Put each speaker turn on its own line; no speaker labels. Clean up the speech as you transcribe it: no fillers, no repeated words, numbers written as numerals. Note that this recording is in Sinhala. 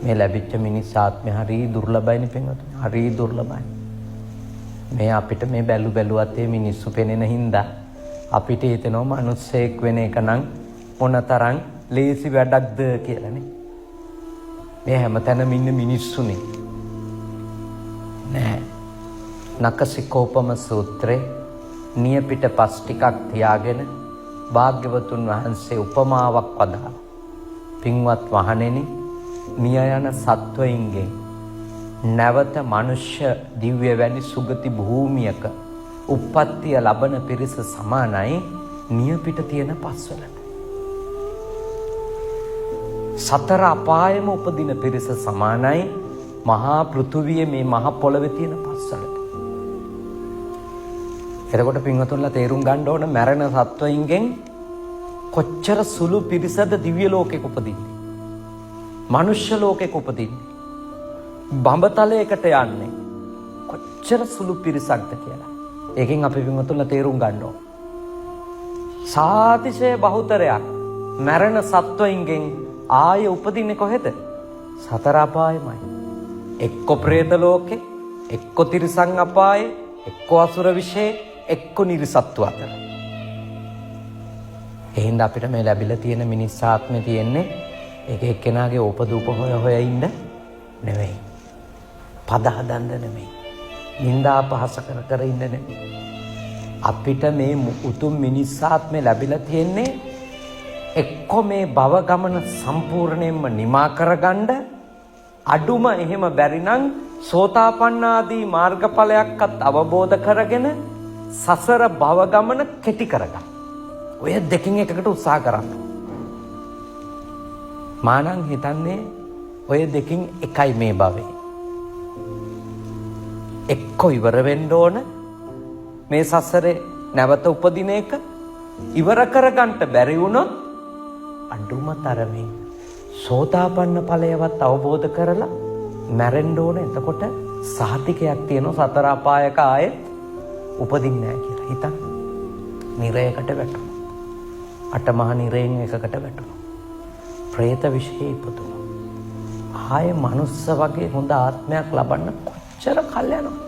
මේ ලැබිච්ච මිනිස් ආත්මය හරි දුර්ලභයිනේ පින්වතුනි. හරි දුර්ලභයි. මේ අපිට මේ බැලුවත් මේ මිනිස්සු පෙනෙන හින්දා අපිට හිතෙනවා මිනිස්සෙක් වෙන එක නම් මොනතරම් ලේසි වැඩක්ද කියලානේ. මේ හැමතැනම ඉන්න මිනිස්සුනේ. නෑ. නකසිකෝපම සූත්‍රේ නියපිට පස් ටිකක් තියාගෙන භාග්‍යවතුන් වහන්සේ උපමාවක් වදාළා. පින්වත් මහණෙනි, මිය යන සත්වයින්ගෙන් නැවත මනුෂ්‍ය දිව්‍ය වැනි සුගති භූමියක උප්පත්තිය ලබන පිරිස සමානයි නියපිට තියෙන පස්වලට. සතර අපායම උපදින පිරිස සමානයි මහා පෘථුවියේ මේ මහ පොළවේ තියෙන පස්වලට. එතකොට පින්වතුන්ලා තේරුම් ගන්න ඕන මැරෙන සත්වයින්ගෙන් කොච්චර සුළු පිරිසද දිව්‍ය ලෝකෙක උපදින්නේ. මනුෂ්‍ය ලෝකෙක උපදින්නේ. බඹතලයකට යන්නේ කොච්චර සුළු පිරිසක්ද කියලා. ඒකෙන් අපි පින්වතුන්ලා තේරුම් ගන්න ඕන. සාතිශය බහුතරයක් මැරෙන සත්වයින්ගෙන් ආයේ උපදින්නේ කොහෙද? සතර අපායමයි. එක්ක പ്രേත ලෝකේ, එක්ක තිරිසන් අපායේ, එක්ක අසුර විශේෂ, එක්ක නිර්සත්තු අතර. එහෙනම් අපිට මේ ලැබිලා තියෙන මිනිස් ආත්මේ තියෙන්නේ එක එක්කෙනාගේ උපදූප හොය ඉන්න නෙවෙයි. පද හදන්න නෙවෙයි. නින්දා පහස කර ඉන්න නෙවෙයි. අපිට මේ උතුම් මිනිස් ආත්මේ ලැබිලා තියෙන්නේ එක්ක මේ භව ගමන සම්පූර්ණයෙන්ම නිමා කරගන්න, අඩුම එහෙම බැරි නම් සෝතාපන්න ආදී මාර්ගඵලයක්වත් අවබෝධ කරගෙන සසර භව ගමන කෙටි කරගන්න. ඔය දෙකින් එකකට උත්සාහ කරන්න. මානං හිතන්නේ ඔය දෙකින් එකයි මේ භවයේ. එක්ක ඉවර වෙන්න ඕන මේ සසරේ නැවත උපදින එක. ඉවර කරගන්න බැරි වුණොත් අඩුම තරමින් සෝතාපන්න ඵලයවත් අවබෝධ කරලා මැරෙන්න ඕන. එතකොට සහතිකයක් තියෙනවා සතර අපායක ආයේ උපදින්නේ නැහැ කියලා. හිතන්න. නිරයකට වැටුණා. අටමහා නිරයෙන් එකකට වැටුණා. പ്രേත විශ්ේ ඉපදුණා. ආයේ මනුස්ස වගේ හොඳ ආත්මයක් ලබන්න කොච්චර කල් යනවද?